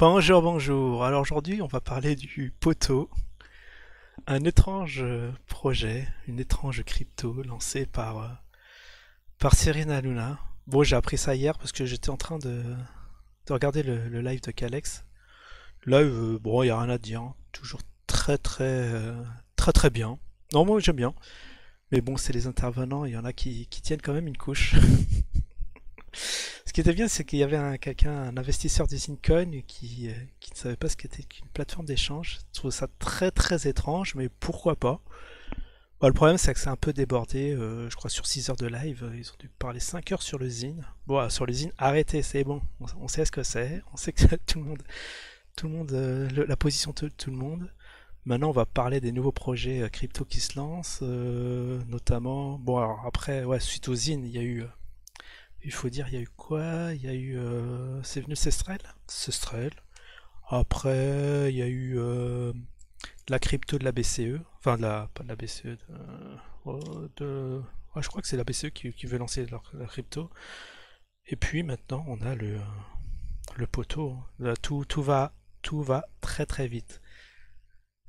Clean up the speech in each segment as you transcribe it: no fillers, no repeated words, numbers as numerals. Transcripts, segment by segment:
Bonjour, bonjour. Alors aujourd'hui, on va parler du Poto, un étrange projet, une étrange crypto lancée par Serena Luna. Bon, j'ai appris ça hier parce que j'étais en train de regarder le live de Calex. Live, bon, il n'y a rien à dire, hein. Toujours très bien. Non, moi j'aime bien. Mais bon, c'est les intervenants, il y en a qui tiennent quand même une couche. Ce qui était bien, c'est qu'il y avait un investisseur du Zincoin qui ne savait pas ce qu'était qu'une plateforme d'échange. Je trouve ça très étrange, mais pourquoi pas? Bah, le problème, c'est que c'est un peu débordé. Je crois sur 6 heures de live, ils ont dû parler 5 heures sur le Zine. Bon, sur le Zine, arrêtez, c'est bon. On sait ce que c'est. On sait que tout le monde, la position de tout le monde. Maintenant, on va parler des nouveaux projets crypto qui se lancent, notamment. Bon, alors après, ouais, suite au Zine, il faut dire, il y a eu quoi? Il y a eu. C'est venu Cestrel? Cestrel. Après, il y a eu la crypto de la BCE. Enfin, pas de la BCE. Ouais, je crois que c'est la BCE qui veut lancer la crypto. Et puis maintenant, on a le poteau. Là, tout va très vite.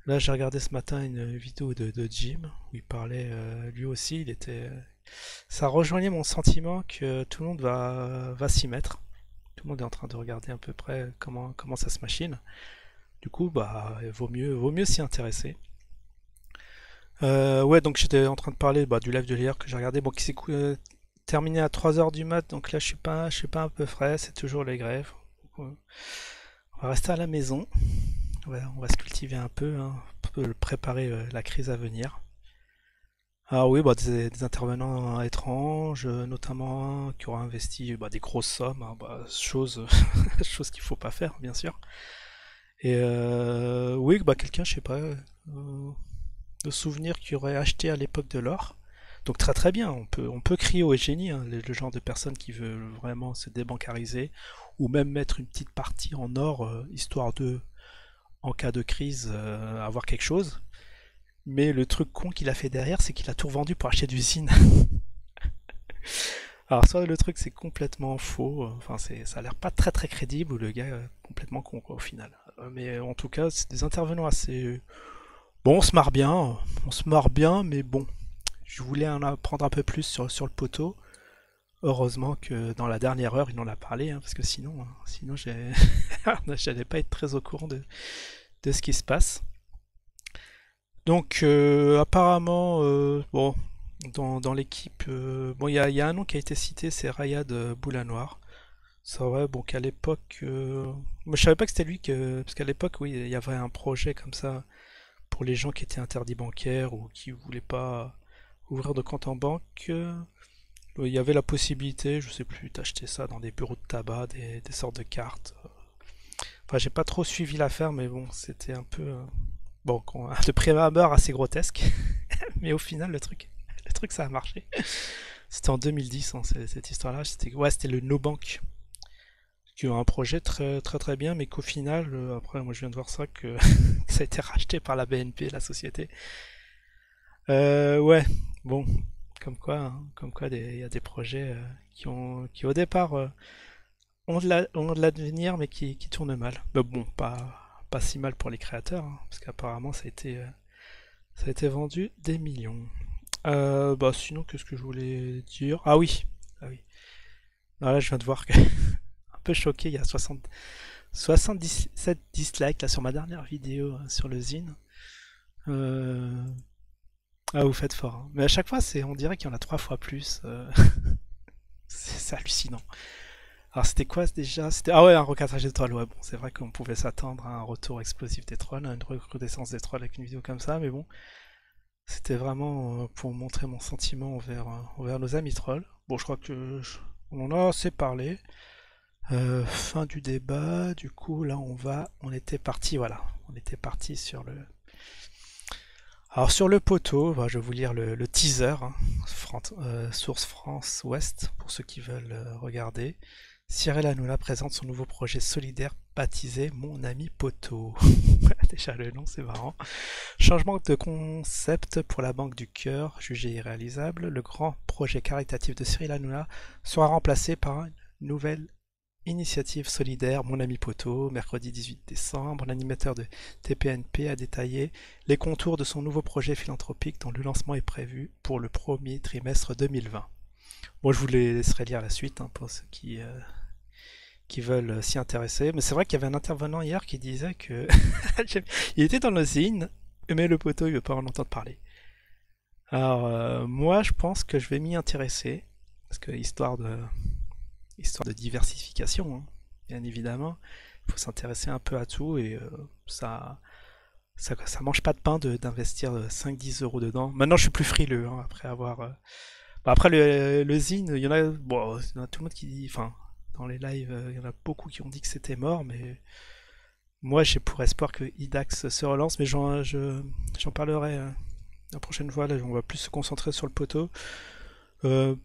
Là, j'ai regardé ce matin une vidéo de Jim où il parlait lui aussi. Ça rejoignait mon sentiment que tout le monde va s'y mettre. Tout le monde est en train de regarder à peu près comment ça se machine. Du coup, bah, vaut mieux s'y intéresser. Ouais, donc j'étais en train de parler du live de l'hier que j'ai regardé, bon, qui s'est terminé à 3 heures du mat, donc là je suis pas un peu frais, c'est toujours les grèves. Donc, on va rester à la maison, on va se cultiver un peu, hein, pour préparer la crise à venir. Ah oui, des intervenants étranges, notamment un qui aura investi des grosses sommes, hein, chose, chose qu'il faut pas faire, bien sûr. Et oui, quelqu'un, je sais pas, de souvenir qui aurait acheté à l'époque de l'or. Donc très bien, on peut crier au génie, hein, le genre de personne qui veut vraiment se débancariser, ou même mettre une petite partie en or, histoire de, en cas de crise, avoir quelque chose. Mais le truc con qu'il a fait derrière, c'est qu'il a tout vendu pour acheter du zine. Alors soit le truc c'est complètement faux, enfin ça a l'air pas très crédible, ou le gars complètement con quoi, au final. Mais en tout cas, c'est des intervenants assez... Bon, on se marre bien, mais bon, je voulais en apprendre un peu plus sur le poteau. Heureusement que dans la dernière heure, il en a parlé, hein, parce que sinon j'allais pas être très au courant de ce qui se passe. Donc, apparemment, bon, dans l'équipe, bon, il y a un nom qui a été cité, c'est Rayad Boulanoir. C'est vrai, bon, qu'à l'époque, moi je savais pas que c'était lui parce qu'à l'époque, oui, il y avait un projet comme ça pour les gens qui étaient interdits bancaires ou qui voulaient pas ouvrir de compte en banque. Il y avait la possibilité, je sais plus, d'acheter ça dans des bureaux de tabac, des sortes de cartes. Enfin, j'ai pas trop suivi l'affaire, mais bon, c'était un peu, bon, de prime abord assez grotesque, mais au final, le truc, ça a marché. C'était en 2010, hein, cette histoire-là. C'était le No Bank, qui a un projet très bien, mais qu'au final, après, moi, je viens de voir ça que ça a été racheté par la BNP, la société. Ouais, bon, comme quoi, hein, comme quoi, il y a des projets qui au départ ont de l'avenir, mais qui tournent mal. Mais bon, pas si mal pour les créateurs, hein, parce qu'apparemment ça a été vendu des millions. Sinon, qu'est-ce que je voulais dire? Ah oui, ah oui. Ah, là, je viens de voir que un peu choqué, il y a 77 dislikes là sur ma dernière vidéo sur le Zine. Euh, Ah, vous faites fort, hein. Mais à chaque fois, on dirait qu'il y en a 3 fois plus. C'est hallucinant. Alors c'était quoi déjà? Ah ouais, un recadrage des trolls. Ouais, bon, c'est vrai qu'on pouvait s'attendre à un retour explosif des trolls, à une recrudescence des trolls avec une vidéo comme ça, mais bon, c'était vraiment pour montrer mon sentiment envers nos amis trolls. Bon, je crois que on en a assez parlé. Fin du débat. Du coup, là, on était parti, voilà, on était parti sur le. Alors sur le poteau, je vais vous lire le teaser, hein, source France Ouest, pour ceux qui veulent regarder. Cyril Hanouna présente son nouveau projet solidaire baptisé Mon ami poteau. Déjà le nom, c'est marrant. Changement de concept pour la Banque du Cœur, jugé irréalisable. Le grand projet caritatif de Cyril Hanouna sera remplacé par une nouvelle Initiative solidaire, mon ami Poto, mercredi 18 décembre, l'animateur de TPNP a détaillé les contours de son nouveau projet philanthropique dont le lancement est prévu pour le premier trimestre 2020. Bon, je vous laisserai lire la suite pour ceux qui veulent s'y intéresser. Mais c'est vrai qu'il y avait un intervenant hier qui disait que il était dans l'usine, mais le poteau il veut pas en entendre parler. Alors moi je pense que je vais m'y intéresser parce que histoire de diversification, hein, bien évidemment, il faut s'intéresser un peu à tout et ça mange pas de pain d'investir 5-10 € dedans. Maintenant je suis plus frileux hein, après avoir bah, après le zine, il y en a bon, il y en a tout le monde qui dit enfin dans les lives, il y en a beaucoup qui ont dit que c'était mort, mais moi, j'ai pour espoir que IDAX se relance, mais j'en parlerai la prochaine fois. Là, on va plus se concentrer sur le poteau.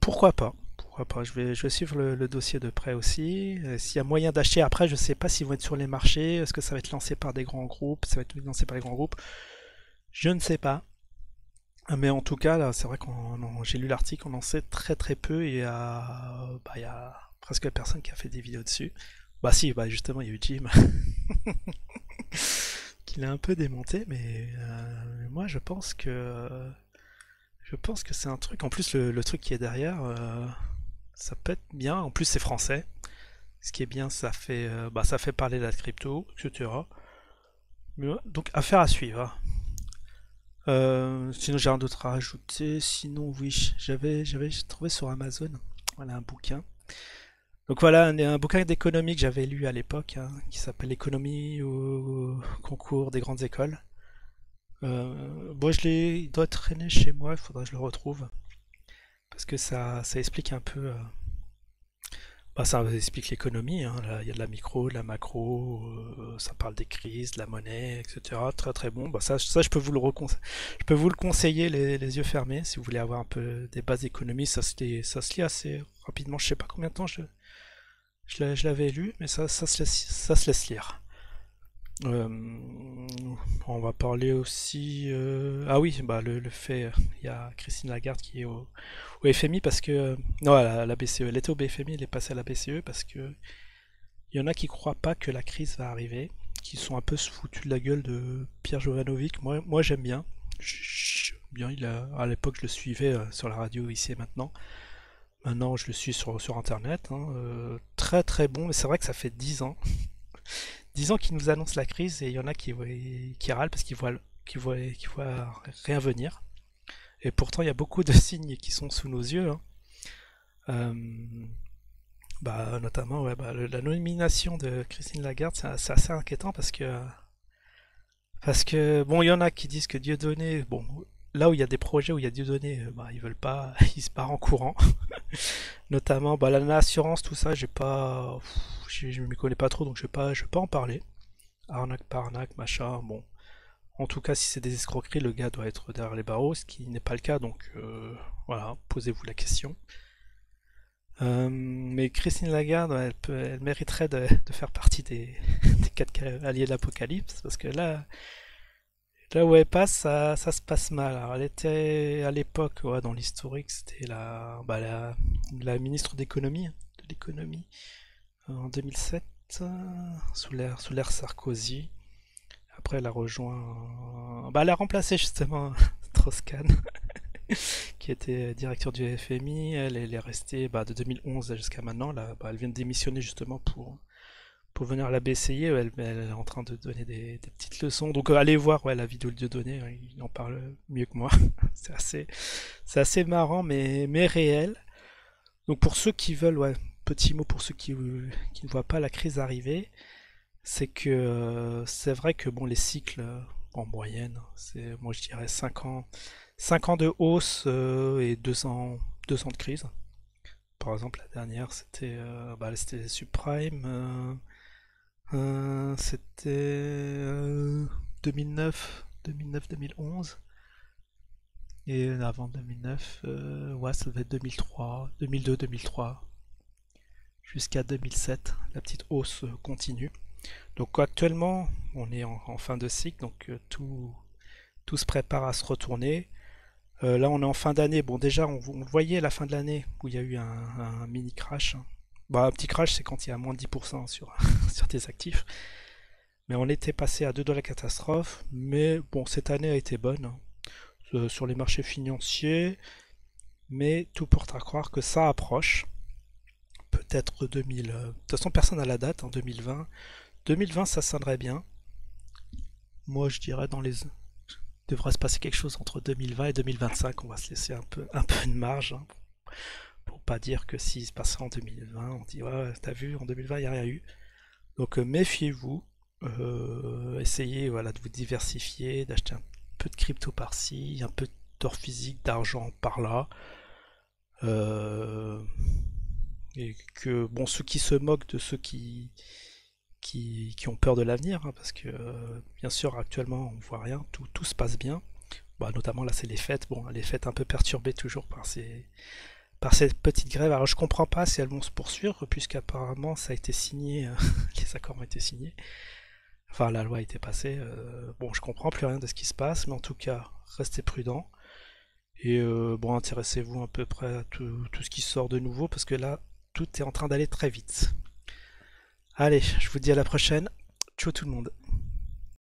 Pourquoi pas? Pourquoi pas? Je vais suivre le dossier de près aussi. S'il y a moyen d'acheter après, je sais pas s'ils vont être sur les marchés. Est-ce que ça va être lancé par des grands groupes? Ça va être lancé par les grands groupes? Je ne sais pas. Mais en tout cas, là, c'est vrai j'ai lu l'article, on en sait très très peu et il y a presque personne qui a fait des vidéos dessus. Bah si, bah justement, il y a eu Jim qui l'a un peu démonté, mais moi je pense que c'est un truc. En plus, le truc qui est derrière, ça peut être bien. En plus, c'est français. Ce qui est bien, ça fait parler de la crypto, etc. Mais donc, affaire à suivre, hein. Sinon, j'ai rien d'autre à rajouter. Sinon, oui, j'avais trouvé sur Amazon, voilà un bouquin. Donc voilà, un bouquin d'économie que j'avais lu à l'époque, hein, qui s'appelle Économie au concours des grandes écoles. Bon, il doit traîner chez moi, il faudrait que je le retrouve. Parce que ça explique un peu. Bah, ça explique l'économie, hein, là, il y a de la micro, de la macro, ça parle des crises, de la monnaie, etc. Très très bon. Bah, ça je peux vous le conseiller les yeux fermés si vous voulez avoir un peu des bases d'économie. Ça se lit assez rapidement. Je sais pas combien de temps je l'avais lu, mais ça se laisse lire. Euh, on va parler aussi. Ah oui, bah le fait, il y a Christine Lagarde qui est au FMI parce que. Non, à la BCE. Elle était au BFMI, elle est passée à la BCE parce que il y en a qui croient pas que la crise va arriver, qui sont un peu foutus de la gueule de Pierre Jovanovic. Moi j'aime bien. Bien, à l'époque je le suivais sur la radio ici et maintenant. Maintenant je le suis sur internet, hein. Très très bon, mais c'est vrai que ça fait 10 ans. 10 ans qu'ils nous annoncent la crise et il y en a qui râlent parce qu'ils voient rien venir. Et pourtant, il y a beaucoup de signes qui sont sous nos yeux, hein. Euh, Bah, notamment, ouais, bah, la nomination de Christine Lagarde, c'est assez inquiétant parce que bon, il y en a qui disent que Dieudonné, bon, là où il y a des projets où il y a Dieudonné, bah, ils veulent pas, ils se barrent en courant. Notamment, bah, l'assurance, tout ça, j'ai pas, je m'y connais pas trop, donc je vais pas en parler. Arnaque par arnaque, machin, bon. En tout cas, si c'est des escroqueries, le gars doit être derrière les barreaux, ce qui n'est pas le cas, donc voilà, posez-vous la question. Mais Christine Lagarde, elle mériterait de faire partie des 4 alliés de l'Apocalypse, parce que là où elle passe, ça se passe mal. Alors, elle était à l'époque, ouais, dans l'historique, c'était la ministre de l'économie, en 2007, sous l'ère Sarkozy. Après, elle a rejoint. Bah, elle a remplacé justement Strauss-Kahn, qui était directeur du FMI. Elle est restée bah, de 2011 jusqu'à maintenant. Là, bah, elle vient de démissionner justement pour venir à la BCI. Elle est en train de donner des petites leçons. Donc, allez voir ouais, la vidéo de Dieudonné. Il en parle mieux que moi. C'est assez marrant, mais réel. Donc, pour ceux qui veulent, ouais, petit mot pour ceux qui ne voient pas la crise arriver, c'est que c'est vrai que bon les cycles en moyenne, c'est moi je dirais 5 ans de hausse et 2 ans de crise. Par exemple la dernière c'était subprime, c'était 2009 2011 et avant 2009 ouais ça devait être 2003 2002 2003 jusqu'à 2007 la petite hausse continue. Donc actuellement, on est en fin de cycle, donc tout se prépare à se retourner. Là, on est en fin d'année. Bon, déjà, on voyait à la fin de l'année où il y a eu un mini crash, hein. Bah, un petit crash, c'est quand il y a moins de 10% sur, sur tes actifs. Mais on était passé à 2 dollars catastrophe. Mais bon, cette année a été bonne, hein, sur les marchés financiers. Mais tout porte à croire que ça approche. Peut-être 2000. De toute façon, personne n'a la date en 2020. 2020, ça sonnerait bien. Moi, je dirais dans les. Il devrait se passer quelque chose entre 2020 et 2025. On va se laisser un peu de marge, hein, pour pas dire que s'il se passait en 2020, on dit ouais, t'as vu, en 2020, il n'y a rien eu. Donc méfiez-vous. Essayez, voilà, de vous diversifier, d'acheter un peu de crypto par-ci, un peu d'or physique, d'argent par-là. Euh, et que, bon, ceux qui se moquent de ceux qui ont peur de l'avenir, hein, parce que, bien sûr, actuellement, on voit rien, tout se passe bien. Bah, notamment, là, c'est les fêtes. Bon, les fêtes un peu perturbées toujours par ces petites grèves. Alors, je comprends pas si elles vont se poursuivre, puisqu'apparemment, ça a été signé, les accords ont été signés. Enfin, la loi a été passée. Bon, je comprends plus rien de ce qui se passe, mais en tout cas, restez prudents. Et bon, intéressez-vous à peu près à tout ce qui sort de nouveau, parce que là, tout est en train d'aller très vite. Allez, je vous dis à la prochaine. Ciao tout le monde.